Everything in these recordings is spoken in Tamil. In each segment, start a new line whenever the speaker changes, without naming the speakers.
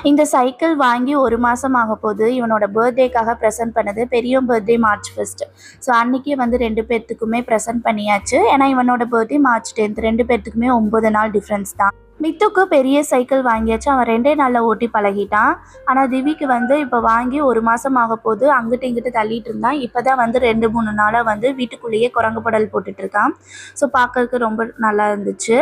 இந்த சைக்கிள் வாங்கி 1 மாதம் ஆக போகுது. இவனோட பர்த்டேக்காக ப்ரெசென்ட் பண்ணது. பெரியவன் பர்த்டே மார்ச் 1 ஸோ அன்றைக்கே வந்து 2 பேர்த்துக்குமே ப்ரெசென்ட் பண்ணியாச்சு. ஏன்னா இவனோட பர்த்டே மார்ச் 10 2 பேர்த்துக்குமே 9 நாள் டிஃப்ரென்ஸ் தான். மித்துக்கு பெரிய சைக்கிள் வாங்கியாச்சு. அவன் 2 நாளில் ஓட்டி பழகிட்டான். ஆனால் திவிக்கு வந்து இப்போ வாங்கி 1 மாதம் ஆக போகுது. அங்கிட்டு இங்கிட்டு தள்ளிட்டு இருந்தான். இப்போ தான் வந்து 2-3 நாளாக வந்து வீட்டுக்குள்ளேயே குரங்கு படல் போட்டுட்ருக்கான். ஸோ பார்க்கறதுக்கு ரொம்ப நல்லா இருந்துச்சு.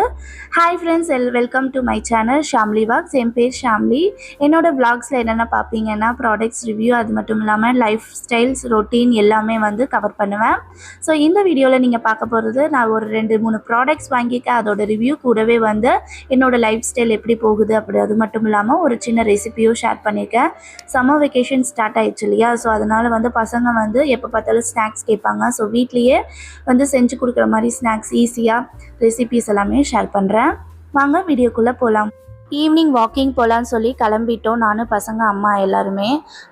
Hi friends, welcome to my channel Shamli walks. என் பேர் ஷாம்லி. என்னோடய விளாக்ஸில் என்னென்ன பார்ப்பீங்கன்னா ப்ராடக்ட்ஸ் ரிவ்யூ, அது மட்டும் இல்லாமல் லைஃப் ஸ்டைல்ஸ், ரொட்டீன் எல்லாமே வந்து கவர் பண்ணுவேன். ஸோ இந்த வீடியோவில் நீங்கள் பார்க்க போகிறது, நான் ஒரு 2-3 ப்ராடக்ட்ஸ் வாங்கியிருக்கேன். அதோட ரிவ்யூ கூடவே வந்து என்னோட லைஃப் ஸ்டைல் எப்படி போகுது அப்படி, அது மட்டும் இல்லாமல் ஒரு சின்ன ரெசிபியும் ஷேர் பண்ணியிருக்கேன். சம்மர் வெக்கேஷன் ஸ்டார்ட் ஆயிடுச்சு இல்லையா, ஸோ அதனால் வந்து பசங்க வந்து எப்போ பார்த்தாலும் ஸ்நாக்ஸ் கேட்பாங்க. ஸோ வீட்லேயே வந்து செஞ்சு கொடுக்குற மாதிரி ஸ்நாக்ஸ் ஈஸியாக ரெசிபிஸ் எல்லாமே ஷேர் பண்ணுறேன். வாங்க வீடியோக்குள்ளே போகலாம். ஈவினிங் வாக்கிங் போகலான்னு சொல்லி கிளம்பிட்டோம், நானும் பசங்க அம்மா எல்லாருமே.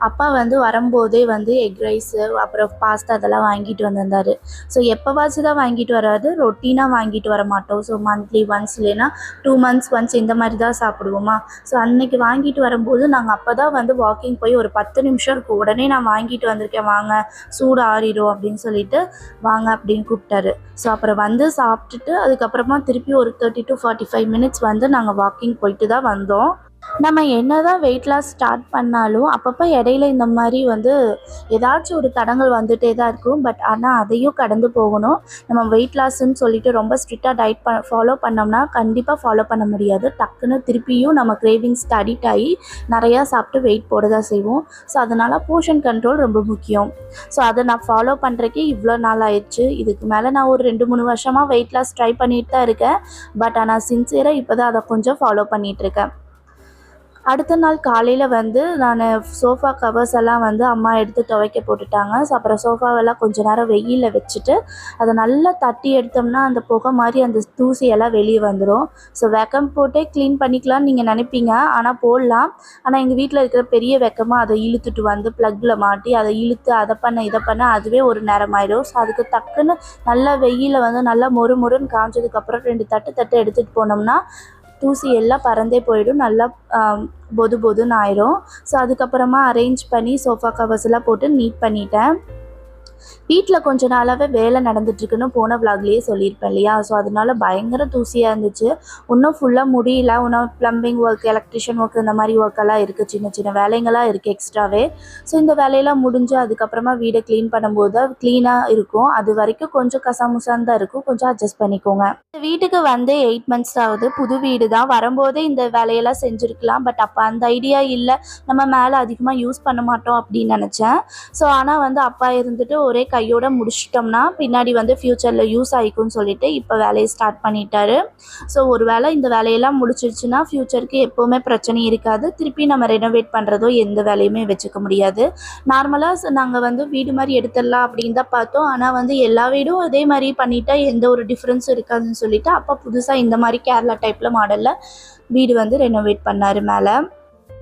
அப்பா வந்து வரும்போதே வந்து எக் ரைஸு அப்புறம் பாஸ்தா அதெல்லாம் வாங்கிட்டு வந்திருந்தார். ஸோ எப்போவாச்சும் தான் வாங்கிட்டு வராது, ரொட்டீனாக வாங்கிட்டு வர மாட்டோம். ஸோ மந்த்லி ஒன்ஸ் இல்லைன்னா 2 months ஒன்ஸ் இந்த மாதிரி தான் சாப்பிடுவோமா. ஸோ அன்றைக்கி வாங்கிட்டு வரும்போது நாங்கள் அப்போ தான் வந்து வாக்கிங் போய் ஒரு 10 நிமிஷம் இருக்கும். உடனே நான் வாங்கிட்டு வந்திருக்கேன், வாங்க சூடு ஆறிடும் அப்படின்னு சொல்லிட்டு வாங்க அப்படின்னு கூப்பிட்டாரு. ஸோ அப்புறம் வந்து சாப்பிட்டுட்டு அதுக்கப்புறமா திருப்பி ஒரு 30 to 45 minutes வந்து நாங்கள் வாக்கிங் போயிட்டு தான் வந்தோம். நம்ம என்ன தான் வெயிட் லாஸ் ஸ்டார்ட் பண்ணாலும் அப்பப்போ இடையில இந்த மாதிரி வந்து ஏதாச்சும் ஒரு தடங்கள் வந்துகிட்டே தான் இருக்கும். பட் ஆனால் அதையும் கடந்து போகணும். நம்ம வெயிட் லாஸ்ன்னு சொல்லிட்டு ரொம்ப ஸ்ட்ரிக்டாக டயட் ஃபாலோ பண்ணோம்னா கண்டிப்பாக ஃபாலோ பண்ண முடியாது. டக்குன்னு திருப்பியும் நம்ம கிரேவிங்ஸ்க்கு அடிக்ட் ஆகி நிறையா சாப்பிட்டு வெயிட் போட தான் செய்வோம். ஸோ அதனால் போர்ஷன் கண்ட்ரோல் ரொம்ப முக்கியம். ஸோ அதை நான் ஃபாலோ பண்ணுறக்கே இவ்வளோ நாள் ஆயிடுச்சு. இதுக்கு மேலே நான் ஒரு 2-3 வருஷமாக வெயிட் லாஸ் ட்ரை பண்ணிட்டு தான் இருக்கேன். பட் ஆனால் சின்சியராக இப்போ தான் அதை கொஞ்சம் ஃபாலோ பண்ணிகிட்ருக்கேன். அடுத்த நாள் காலையில் வந்து நான் சோஃபா கவர்ஸ் எல்லாம் வந்து அம்மா எடுத்து துவைக்க போட்டுட்டாங்க. ஸோ அப்புறம் சோஃபாவெல்லாம் கொஞ்சம் நேரம் வெயிலில் வச்சுட்டு அதை நல்லா தட்டி எடுத்தோம்னா அந்த புகை மாதிரி அந்த தூசியெல்லாம் வெளியே வந்துடும். ஸோ வெக்கம் போட்டே க்ளீன் பண்ணிக்கலாம்னு நீங்கள் நினைப்பீங்க, ஆனால் போடலாம். ஆனால் எங்கள் வீட்டில் இருக்கிற பெரிய வெக்கமாக அதை இழுத்துட்டு வந்து ப்ளக்கில் மாட்டி அதை இழுத்து அதை பண்ண இதை பண்ண அதுவே ஒரு நேரம் ஆகிடும். ஸோ அதுக்கு டக்குன்னு நல்லா வெயிலில் வந்து நல்லா மொறுன்னு காஞ்சதுக்கப்புறம் 2 தட்டு எடுத்துகிட்டு போனோம்னா தூசி எல்லாம் பறந்தே போயிடும், நல்லா பொதுன்னு ஆயிரும். ஸோ அதுக்கப்புறமா அரேஞ்ச் பண்ணி சோஃபா கவர்ஸ் எல்லாம் போட்டு நீட் பண்ணிட்டேன். வீட்டில் கொஞ்ச நாளாகவே வேலை நடந்துட்டுருக்குன்னு போன விளாக்லேயே சொல்லியிருப்பேன் இல்லையா. ஸோ அதனால பயங்கர தூசியாக இருந்துச்சு. இன்னும் ஃபுல்லாக முடியல. இன்னும் ப்ளம்பிங் ஒர்க், எலக்ட்ரிஷியன் ஒர்க், இந்த மாதிரி ஒர்க்கெல்லாம் இருக்குது, சின்ன சின்ன வேலைங்களாம் இருக்குது எக்ஸ்ட்ராவே. ஸோ இந்த வேலையெல்லாம் முடிஞ்சு அதுக்கப்புறமா வீடை க்ளீன் பண்ணும்போது க்ளீனாக இருக்கும். அது வரைக்கும் கொஞ்சம் கசாமுசான்னு தான் இருக்கும், கொஞ்சம் அட்ஜஸ்ட் பண்ணிக்கோங்க. இந்த வீட்டுக்கு வந்து 8 months ஆகுது. புது வீடு தான். வரும்போதே இந்த வேலையெல்லாம் செஞ்சுருக்கலாம். பட் அப்போ அந்த ஐடியா இல்லை, நம்ம மேலே அதிகமாக யூஸ் பண்ண மாட்டோம் அப்படின்னு நினச்சேன். ஸோ ஆனால் வந்து அப்பா இருந்துட்டு ஒரே கையோட முடிச்சிட்டோம்னா பின்னாடி வந்து ஃப்யூச்சரில் யூஸ் ஆகிக்கும்னு சொல்லிட்டு இப்போ வேலையை ஸ்டார்ட் பண்ணிட்டாரு. ஸோ ஒரு வேளை இந்த வேலையெல்லாம் முடிச்சிருச்சுன்னா ஃப்யூச்சருக்கு எப்போவுமே பிரச்சனை இருக்காது. திருப்பி நம்ம ரெனோவேட் பண்ணுறதோ எந்த வேலையுமே வச்சுக்க முடியாது. நார்மலாக நாங்கள் வந்து வீடு மாதிரி எடுத்துடலாம் அப்படின்னு தான் பார்த்தோம். ஆனால் வந்து எல்லா வீடும் அதே மாதிரி பண்ணிட்டா எந்த ஒரு டிஃப்ரென்ஸும் இருக்காதுன்னு சொல்லிட்டு அப்பா புதுசாக இந்த மாதிரி கேரளா டைப்பில் மாடலில் வீடு வந்து ரெனோவேட் பண்ணார் மேலே.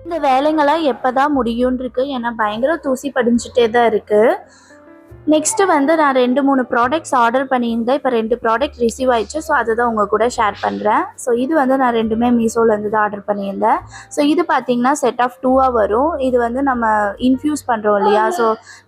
இந்த வேலைங்களாம் எப்போ தான் முடியும்னு இருக்குது, ஏன்னா பயங்கர தூசி படிஞ்சிட்டே தான் இருக்குது. நெக்ஸ்ட்டு வந்து நான் 2-3 ப்ராடக்ட்ஸ் ஆர்டர் பண்ணியிருந்தேன். இப்போ 2 ப்ராடக்ட் ரிசீவ் ஆயிடுச்சு. ஸோ அதை தான் உங்கள் கூட ஷேர் பண்ணுறேன். ஸோ இது வந்து நான் 2மே மீஷோலேருந்து தான் ஆர்டர் பண்ணியிருந்தேன். ஸோ இது பார்த்திங்கன்னா செட் ஆஃப் 2ஆக வரும். இது வந்து நம்ம இன்ஃப்யூஸ் பண்ணுறோம் இல்லையா, ஸோ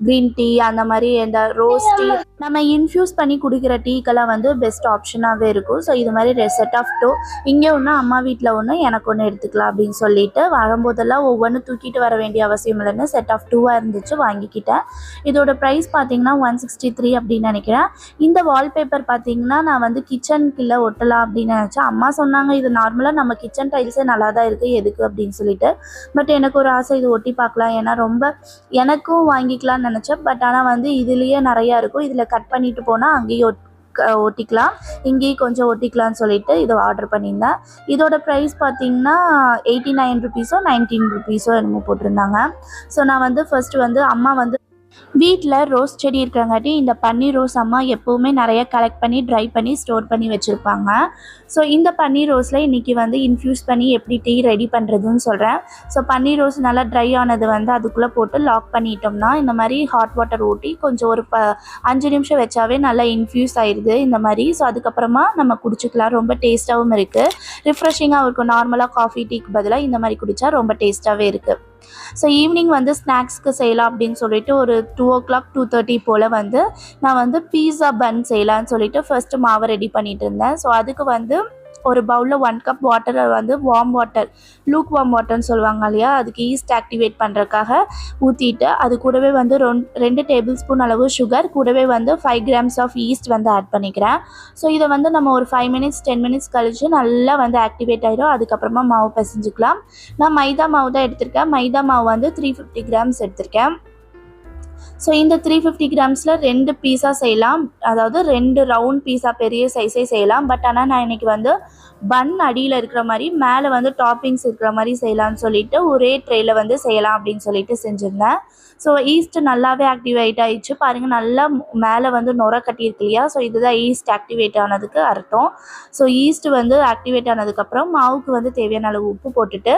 க்ரீன் டீ அந்த மாதிரி இந்த ரோஸ் டீ நம்ம இன்ஃப்யூஸ் பண்ணி குடிக்கிற டீக்கெல்லாம் வந்து பெஸ்ட் ஆப்ஷனாகவே இருக்கும். ஸோ இது மாதிரி செட் ஆஃப் 2, இங்கே ஒன்று அம்மா வீட்டில் ஒன்று எனக்கு ஒன்று எடுத்துக்கலாம் அப்படின்னு சொல்லிட்டு வரும்போதெல்லாம் ஒவ்வொன்று தூக்கிட்டு வர வேண்டிய அவசியம் இல்லைன்னு செட் ஆஃப் 2ஆக இருந்துச்சு, வாங்கிக்கிட்டேன். இதோட ப்ரைஸ் பார்த்திங்கன்னா 163 அப்படின்னு நினைக்கிறேன். இந்த வால்பேப்பர் பார்த்தீங்கன்னா நான் வந்து கிச்சனுக்குள்ளே ஒட்டலாம் அப்படின்னு நினச்சேன். அம்மா சொன்னாங்க இது நார்மலாக நம்ம கிச்சன் டைல்ஸே நல்லா தான் இருக்குது, எதுக்கு அப்படின்னு சொல்லிட்டு. பட் எனக்கு ஒரு ஆசை, இது ஒட்டி பார்க்கலாம், ஏன்னா ரொம்ப எனக்கும் வாங்கிக்கலாம்னு நினச்சேன். பட் ஆனால் வந்து இதுலேயே நிறையா இருக்கும், இதில் கட் பண்ணிட்டு போனால் அங்கேயும் ஒட்டிக்கலாம், இங்கேயும் கொஞ்சம் ஒட்டிக்கலாம்னு சொல்லிட்டு இதை ஆர்டர் பண்ணியிருந்தேன். இதோட ப்ரைஸ் பார்த்திங்கன்னா 89 rupees 19 rupees என்னமோ போட்டிருந்தாங்க. ஸோ நான் வந்து ஃபஸ்ட்டு வந்து அம்மா வந்து வீட்டில் ரோஸ் செடி இருக்கிறங்காட்டி இந்த பன்னீர் ரோஸ் அம்மா எப்போவுமே நிறைய கலெக்ட் பண்ணி ட்ரை பண்ணி ஸ்டோர் பண்ணி வச்சுருப்பாங்க. ஸோ இந்த பன்னீர் ரோஸில் இன்றைக்கி வந்து இன்ஃப்யூஸ் பண்ணி எப்படி டீ ரெடி பண்ணுறதுன்னு சொல்கிறேன். ஸோ பன்னீர் ரோஸ் நல்லா ட்ரை ஆனது வந்து அதுக்குள்ளே போட்டு லாக் பண்ணிட்டோம்னா இந்த மாதிரி ஹாட் வாட்டர் ஊற்றி கொஞ்சம் ஒரு 5 நிமிஷம் வச்சாவே நல்லா இன்ஃப்யூஸ் ஆயிடுது இந்த மாதிரி. ஸோ அதுக்கப்புறமா நம்ம குடிச்சிக்கலாம். ரொம்ப டேஸ்ட்டாகவும் இருக்குது, ரிஃப்ரெஷிங்காகவும் இருக்கும். நார்மலாக காஃபி டீக்கு பதிலாக இந்த மாதிரி குடித்தா ரொம்ப டேஸ்ட்டாகவே இருக்குது. ஸோ ஈவினிங் வந்து ஸ்நாக்ஸ்க்கு செய்யலாம் அப்படின்னு சொல்லிட்டு ஒரு 2:00 2:30 போல் வந்து நான் வந்து பீஸா பன் செய்யலான்னு சொல்லிட்டு ஃபர்ஸ்ட்டு மாவை ரெடி பண்ணிட்டு இருந்தேன். ஸோ அதுக்கு வந்து ஒரு பவுலில் 1 கப் வாட்டரை வந்து வார்ம் வாட்டர், லூக் வார்ம் வாட்டர்னு சொல்லுவாங்க இல்லையா, அதுக்கு ஈஸ்ட் ஆக்டிவேட் பண்ணுறதுக்காக ஊற்றிட்டு அது கூடவே வந்து 2 டேபிள் ஸ்பூன் அளவு சுகர், கூடவே வந்து 5 கிராம்ஸ் ஆஃப் ஈஸ்ட் வந்து ஆட் பண்ணிக்கிறேன். ஸோ இதை வந்து நம்ம ஒரு 5 மினிட்ஸ் 10 மினிட்ஸ் கழித்து நல்லா வந்து ஆக்டிவேட் ஆகிடும். அதுக்கப்புறமா மாவு பிசைஞ்சிக்கலாம். நான் மைதா மாவு தான் எடுத்திருக்கேன். மைதா மாவு வந்து 350 கிராம்ஸ் எடுத்திருக்கேன். ஸோ இந்த 350 கிராம்ஸில் 2 பீஸா செய்யலாம், அதாவது 2 ரவுண்ட் பீஸா பெரிய சைஸே செய்யலாம். பட் ஆனால் நான் இன்றைக்கி வந்து பன் அடியில் இருக்கிற மாதிரி மேலே வந்து டாப்பிங்ஸ் இருக்கிற மாதிரி செய்யலாம்னு சொல்லிட்டு ஒரே ட்ரேயில் வந்து செய்யலாம் அப்படின்னு சொல்லிட்டு செஞ்சுருந்தேன். ஸோ ஈஸ்ட் நல்லாவே ஆக்டிவேட் ஆகிடுச்சு பாருங்கள். நல்லா மேலே வந்து நுர கட்டியிருக்கு இல்லையா, ஸோ இதுதான் ஈஸ்ட் ஆக்டிவேட் ஆனதுக்கு அர்த்தம். ஸோ ஈஸ்ட் வந்து ஆக்டிவேட் ஆனதுக்கப்புறம் மாவுக்கு வந்து தேவையான அளவு உப்பு போட்டுட்டு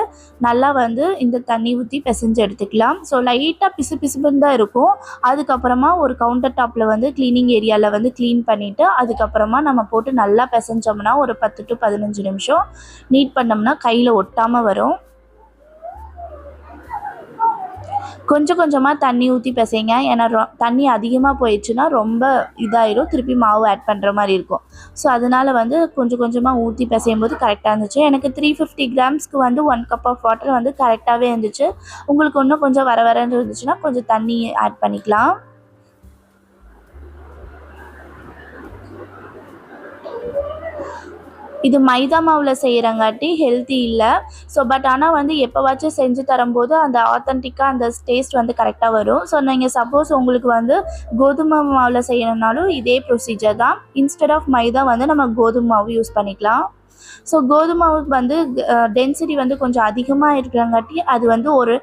நல்லா வந்து இந்த தண்ணி ஊற்றி பிசைஞ்சு எடுத்துக்கலாம். ஸோ லைட்டாக பிசுபிசுப்புன்னு தான் இருக்கும். அதுக்கப்புறமா ஒரு கவுண்டர் டாப்பில் வந்து க்ளீனிங் ஏரியாவில் வந்து க்ளீன் பண்ணிவிட்டு அதுக்கப்புறமா நம்ம போட்டு நல்லா பிசைஞ்சோம்னா ஒரு 10 to 15 நிமிஷம் நீட் பண்ணோம்னா கையில் ஒட்டாமல் வரும். கொஞ்சம் கொஞ்சமாக தண்ணி ஊற்றி பிசைங்க. ஏன்னா தண்ணி அதிகமாக போயிடுச்சுன்னா ரொம்ப இதாகிடும், திருப்பி மாவு ஆட் பண்ணுற மாதிரி இருக்கும். ஸோ அதனால் வந்து கொஞ்சம் கொஞ்சமாக ஊற்றி பிசையும் போது கரெக்டாக இருந்துச்சு. எனக்கு 350 கிராம்ஸ்க்கு வந்து 1 கப் ஆஃப் வாட்டர் வந்து கரெக்டாகவே இருந்துச்சு. உங்களுக்கு இன்னும் கொஞ்சம் வரன்னு இருந்துச்சுன்னா கொஞ்சம் தண்ணி ஆட் பண்ணிக்கலாம். இது மைதா மாவில் செய்கிறங்காட்டி ஹெல்த்தி இல்லை. ஸோ பட் ஆனால் வந்து எப்போவாச்சும் செஞ்சு தரும்போது அந்த ஆத்தென்டிக்காக அந்த டேஸ்ட் வந்து கரெக்டாக வரும். ஸோ நீங்கள் சப்போஸ் உங்களுக்கு வந்து கோதுமை மாவில் செய்யணுன்னாலும் இதே ப்ரொசீஜர் தான். இன்ஸ்டெட் ஆஃப் மைதா வந்து நம்ம கோதுமை மாவு யூஸ் பண்ணிக்கலாம். ஸோ கோதுமை மாவுக்கு வந்து டென்சிட்டி வந்து கொஞ்சம் அதிகமாக இருக்கிறங்காட்டி அது வந்து ஒரு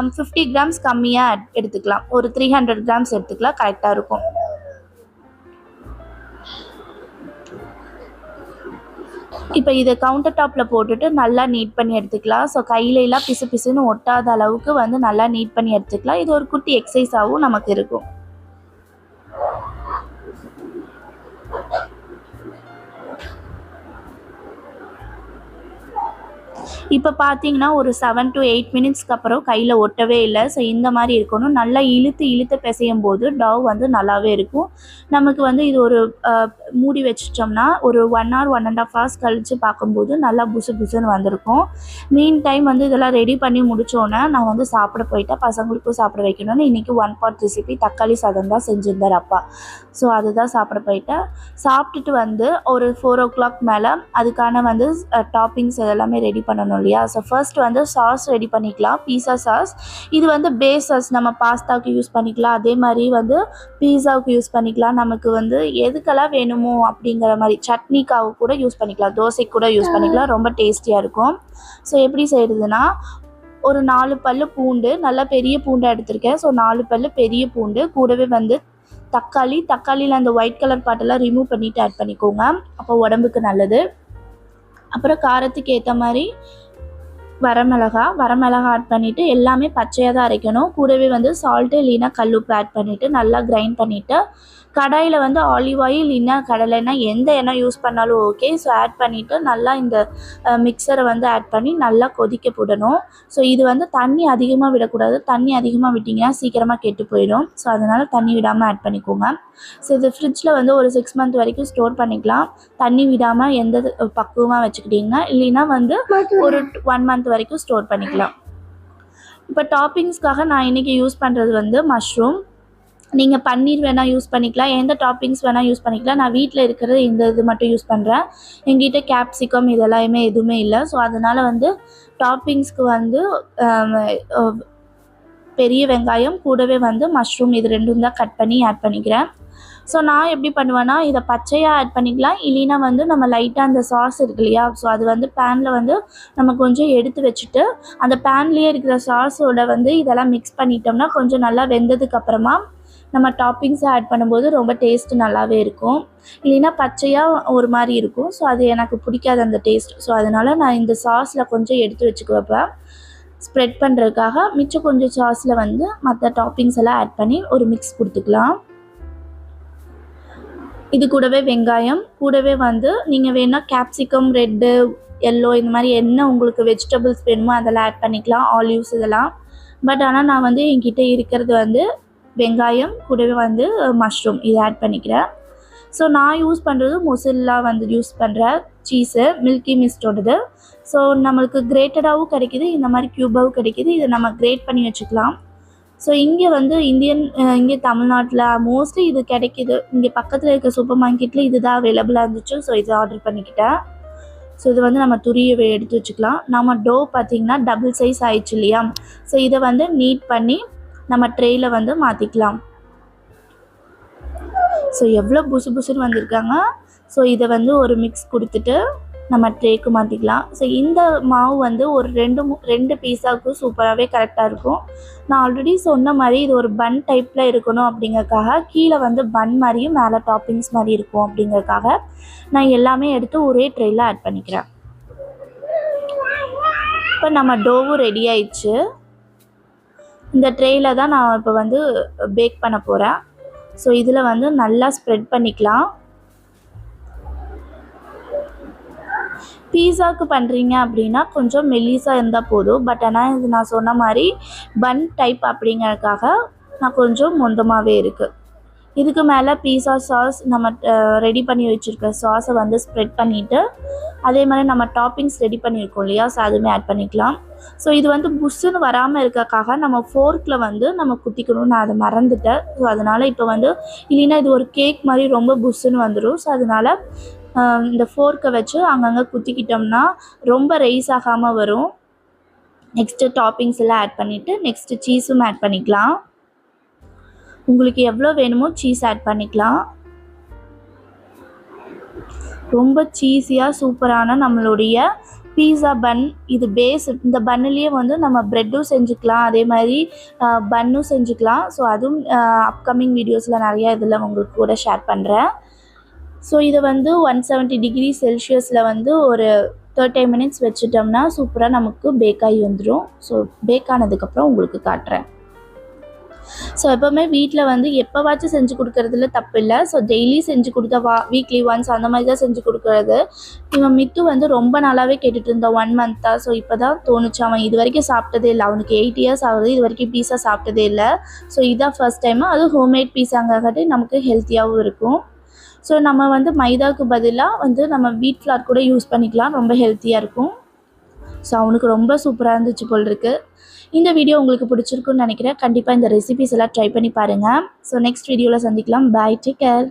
50 கிராம்ஸ் கம்மியாக எடுத்துக்கலாம். ஒரு 300 கிராம்ஸ் எடுத்துக்கலாம், கரெக்டாக இருக்கும். இப்போ இதை கவுண்டர் டாப்பில் போட்டுட்டு நல்லா நீட் பண்ணி எடுத்துக்கலாம். ஸோ கையிலலாம் பிசு பிசுன்னு ஒட்டாத அளவுக்கு வந்து நல்லா நீட் பண்ணி எடுத்துக்கலாம். இது ஒரு குட்டி எக்ஸசைஸாகவும் நமக்கு இருக்கும். இப்போ பார்த்தீங்கன்னா ஒரு 7 to 8 மினிட்ஸ்க்கு அப்புறம் கையில் ஒட்டவே இல்லை. ஸோ இந்த மாதிரி இருக்கணும். நல்லா இழுத்து பிசையும் போது டவ் வந்து நல்லாவே இருக்கும். நமக்கு வந்து இது ஒரு மூடி வச்சிட்டோம்னா ஒரு 1 hour 1.5 hours கழித்து பார்க்கும்போது நல்லா புசு புசுன்னு வந்திருக்கும். மீன் டைம் வந்து இதெல்லாம் ரெடி பண்ணி முடித்தோன்னே நான் வந்து சாப்பிட போயிட்டேன். பசங்களுக்கும் சாப்பிட வைக்கணும்னு இன்றைக்கி 1 pot ரெசிபி தக்காளி சாதம் தான் செஞ்சுருந்தார் அப்பா. ஸோ அதுதான் சாப்பிட போயிட்டேன். சாப்பிட்டுட்டு வந்து ஒரு 4 o'clock மேலே அதுக்கான வந்து டாப்பிங்ஸ் இதெல்லாமே ரெடி பண்ணணும் இல்லையா. ஸோ ஃபர்ஸ்ட் வந்து சாஸ் ரெடி பண்ணிக்கலாம். பீஸா சாஸ், இது வந்து பேஸ் சாஸ் நம்ம பாஸ்தாவுக்கு யூஸ் பண்ணிக்கலாம், அதே மாதிரி வந்து பீஸாவுக்கு யூஸ் பண்ணிக்கலாம். நமக்கு வந்து எதுக்கெல்லாம் வேணுமோ அப்படிங்கிற மாதிரி சட்னிக்காக கூட யூஸ் பண்ணிக்கலாம், தோசைக்கு கூட யூஸ் பண்ணிக்கலாம். ரொம்ப டேஸ்டியாக இருக்கும். ஸோ எப்படி செய்கிறதுனா, ஒரு 4 பல்லு பூண்டு, நல்லா பெரிய பூண்டாக எடுத்திருக்கேன். ஸோ 4 பல்லு பெரிய பூண்டு, கூடவே வந்து தக்காளியில் அந்த ஒயிட் கலர் பாட்டெல்லாம் ரிமூவ் பண்ணிவிட்டு ஆட் பண்ணிக்கோங்க, அப்போ உடம்புக்கு நல்லது. அப்புறம் காரத்துக்கு ஏற்ற மாதிரி வரமிளகா ஆட் பண்ணிவிட்டு எல்லாமே பச்சையாக தான் அரைக்கணும். கூடவே வந்து சால்ட்டு இல்லைன்னா கல்லுப்பு ஆட் பண்ணிவிட்டு நல்லா கிரைண்ட் பண்ணிவிட்டு கடாயில் வந்து ஆலிவ் ஆயில் இல்லைன்னா கடலெண்ணெய் எந்த எண்ணெய் யூஸ் பண்ணாலும் ஓகே. ஸோ ஆட் பண்ணிவிட்டு நல்லா இந்த மிக்சரை வந்து ஆட் பண்ணி நல்லா கொதிக்க போடணும். ஸோ இது வந்து தண்ணி அதிகமாக விடக்கூடாது. தண்ணி அதிகமாக விட்டிங்கன்னா சீக்கிரமாக கெட்டு போயிடும். ஸோ அதனால் தண்ணி விடாமல் ஆட் பண்ணிக்கோங்க. ஸோ இது ஃப்ரிட்ஜில் வந்து ஒரு 6 month வரைக்கும் ஸ்டோர் பண்ணிக்கலாம். தண்ணி விடாமல் எந்த பக்குவமாக வச்சுக்கிட்டிங்கன்னா, இல்லைன்னா வந்து ஒரு 1 month வரைக்கும் ஸ்டோர் பண்ணிக்கலாம். இப்போ டாப்பிங்ஸ்க்காக நான் இன்றைக்கி யூஸ் பண்ணுறது வந்து மஷ்ரூம். நீங்கள் பன்னீர் வேணால் யூஸ் பண்ணிக்கலாம், எந்த டாப்பிங்ஸ் வேணால் யூஸ் பண்ணிக்கலாம். நான் வீட்டில் இருக்கிற இந்த இது மட்டும் யூஸ் பண்ணுறேன். எங்கிட்ட கேப்சிகம் இதெல்லாமே எதுவுமே இல்லை. ஸோ அதனால் வந்து டாப்பிங்ஸ்க்கு வந்து பெரிய வெங்காயம் கூடவே வந்து மஷ்ரூம் இது 2 தான் கட் பண்ணி ஆட் பண்ணிக்கிறேன். ஸோ நான் எப்படி பண்ணுவேன்னா இதை பச்சையாக ஆட் பண்ணிக்கலாம், இல்லைன்னா வந்து நம்ம லைட்டாக அந்த சாஸ் இருக்கு இல்லையா, ஸோ அது வந்து பேனில் வந்து நம்ம கொஞ்சம் எடுத்து வச்சுட்டு அந்த பேன்லேயே இருக்கிற சாஸோட வந்து இதெல்லாம் மிக்ஸ் பண்ணிட்டோம்னா கொஞ்சம் நல்லா வெந்ததுக்கப்புறமா நம்ம டாப்பிங்ஸை ஆட் பண்ணும்போது ரொம்ப டேஸ்ட்டு நல்லாவே இருக்கும். இல்லைன்னா பச்சையாக ஒரு மாதிரி இருக்கும், ஸோ அது எனக்கு பிடிக்காது அந்த டேஸ்ட். ஸோ அதனால் நான் இந்த சாஸில் கொஞ்சம் எடுத்து வச்சுக்குவேன் ஸ்ப்ரெட் பண்ணுறதுக்காக. மிச்சம் கொஞ்சம் சாஸில் வந்து மற்ற டாப்பிங்ஸ் எல்லாம் ஆட் பண்ணி ஒரு மிக்ஸ் கொடுத்துக்கலாம். இது கூடவே வெங்காயம், கூடவே வந்து நீங்கள் வேணால் கேப்சிகம், ரெட்டு, எல்லோ இந்த மாதிரி என்ன உங்களுக்கு வெஜிடபிள்ஸ் வேணுமோ அதெல்லாம் ஆட் பண்ணிக்கலாம், ஆலிவ்ஸ் இதெல்லாம். பட் ஆனால் நான் வந்து என்கிட்ட இருக்கிறது வந்து வெங்காயம் கூடவே வந்து மஷ்ரூம் இதை ஆட் பண்ணிக்கிறேன். ஸோ நான் யூஸ் பண்ணுறது மொசில்லா வந்து யூஸ் பண்ணுறேன் சீஸு, மில்கி மிஸ்டோடது. ஸோ நம்மளுக்கு கிரேட்டடாகவும் கிடைக்கிது, இந்த மாதிரி க்யூபாகவும் கிடைக்கிது. இதை நம்ம கிரேட் பண்ணி வச்சுக்கலாம். ஸோ இங்கே வந்து இங்கே தமிழ்நாட்டில் மோஸ்ட்லி இது கிடைக்கிது. இங்கே பக்கத்தில் இருக்க சூப்பர் மார்க்கெட்டில் இது தான் அவைலபிளாக இருந்துச்சு. ஸோ இதை ஆர்டர் பண்ணிக்கிட்டேன். ஸோ இது வந்து நம்ம துரியவை எடுத்து வச்சுக்கலாம். நம்ம டோ பார்த்திங்கன்னா டபுள் சைஸ் ஆயிடுச்சு இல்லையா, ஸோ இதை வந்து நீட் பண்ணி நம்ம ட்ரேயில் வந்து மாற்றிக்கலாம். ஸோ எவ்வளோ புசு புசுன்னு வந்திருக்காங்க. ஸோ இதை வந்து ஒரு மிக்ஸ் கொடுத்துட்டு நம்ம ட்ரேக்கு மாற்றிக்கலாம். ஸோ இந்த மாவு வந்து ஒரு ரெண்டு பீஸாவுக்கு சூப்பராகவே கரெக்டாக இருக்கும். நான் ஆல்ரெடி சொன்ன மாதிரி இது ஒரு பன் டைப்பில் இருக்கணும் அப்படிங்கிறதுக்காக கீழே வந்து பன் மாதிரியும் மேலே டாப்பிங்ஸ் மாதிரி இருக்கும் அப்படிங்கிறதுக்காக நான் எல்லாமே எடுத்து ஒரே ட்ரேயில் ஆட் பண்ணிக்கிறேன். இப்போ நம்ம டோவும் ரெடி ஆயிடுச்சு. இந்த ட்ரேயில் தான் நான் இப்போ வந்து பேக் பண்ண போகிறேன். ஸோ இதில் வந்து நல்லா ஸ்ப்ரெட் பண்ணிக்கலாம். பீஸாவுக்கு பண்ணுறீங்க அப்படின்னா கொஞ்சம் மெல்லிஸாக இருந்தால் போதும். பட் ஆனால் இது நான் சொன்ன மாதிரி பன் டைப் அப்படிங்கிறதுக்காக நான் கொஞ்சம் மொந்தமாகவே இருக்குது. இதுக்கு மேலே பீஸா சாஸ் நம்ம ரெடி பண்ணி வச்சுருக்க சாஸை வந்து ஸ்ப்ரெட் பண்ணிவிட்டு அதே மாதிரி நம்ம டாப்பிங்ஸ் ரெடி பண்ணியிருக்கோம் இல்லையா, ஸோ அதுவுமே ஆட் பண்ணிக்கலாம். ஸோ இது வந்து புஷ்ஷுன்னு வராமல் இருக்கக்காக நம்ம ஃபோர்க்கில் வந்து நம்ம குத்திக்கணும். நான் அதை மறந்துட்டேன். ஸோ அதனால் இப்போ வந்து இல்லைன்னா இது ஒரு கேக் மாதிரி ரொம்ப புஷ்ஷுன்னு வந்துடும். ஸோ அதனால் இந்த ஃபோர்க்கை வச்சு அங்கங்கே குத்திக்கிட்டோம்னா ரொம்ப ரைஸ் ஆகாமல் வரும். நெக்ஸ்ட்டு டாப்பிங்ஸ் எல்லாம் ஆட் பண்ணிவிட்டு நெக்ஸ்ட்டு சீஸும் ஆட் பண்ணிக்கலாம். உங்களுக்கு எவ்வளோ வேணுமோ சீஸ் ஆட் பண்ணிக்கலாம். ரொம்ப சீஸியாக சூப்பரான நம்மளுடைய பீஸா பன் இது பேஸ். இந்த பன்னுலேயே வந்து நம்ம ப்ரெட்டும் செஞ்சுக்கலாம், அதே மாதிரி பன்னும் செஞ்சுக்கலாம். ஸோ அதுவும் அப்கமிங் வீடியோஸில் நிறையா இதில் உங்களுக்கு கூட ஷேர் பண்ணுறேன். ஸோ இதை வந்து 170 டிகிரி செல்சியஸில் வந்து ஒரு 30 மினிட்ஸ் வச்சுட்டோம்னா சூப்பராக நமக்கு பேக் ஆகி வந்துடும். ஸோ பேக் ஆனதுக்கப்புறம் உங்களுக்கு காட்டுறேன். ஸோ எப்போவுமே வீட்டில் வந்து எப்போவாச்சும் செஞ்சு கொடுக்குறதுல தப்பு இல்லை. ஸோ டெய்லி செஞ்சு கொடுத்தா வீக்லி ஒன்ஸ் அந்த மாதிரி தான் செஞ்சு கொடுக்குறது. இவன் மித்து வந்து ரொம்ப நாளாகவே கேட்டுட்டு இருந்தான் 1 மந்த்தாக. ஸோ இப்போ தான் தோணுச்சு, அவன் இது வரைக்கும் சாப்பிட்டதே இல்லை. அவனுக்கு 8 இயர்ஸ் ஆகுது, இது வரைக்கும் பீஸா சாப்பிட்டதே இல்லை. ஸோ இதுதான் ஃபர்ஸ்ட் டைமு. அதுவும் ஹோம்மேட் பீஸாங்காட்டி நமக்கு ஹெல்த்தியாகவும் இருக்கும். ஸோ நம்ம வந்து மைதாவுக்கு பதிலாக வந்து நம்ம வீட் ஃப்ளார் கூட யூஸ் பண்ணிக்கலாம், ரொம்ப ஹெல்த்தியாக இருக்கும். ஸோ அவனுக்கு ரொம்ப சூப்பராக இருந்துச்சு போல் இருக்குது. இந்த வீடியோ உங்களுக்கு பிடிச்சிருக்குன்னு நினைக்கிறேன். கண்டிப்பாக இந்த ரெசிபிஸ் எல்லாம் ட்ரை பண்ணி பாருங்கள். ஸோ நெக்ஸ்ட் வீடியோவில் சந்திக்கலாம். பாய், டேக் கேர்.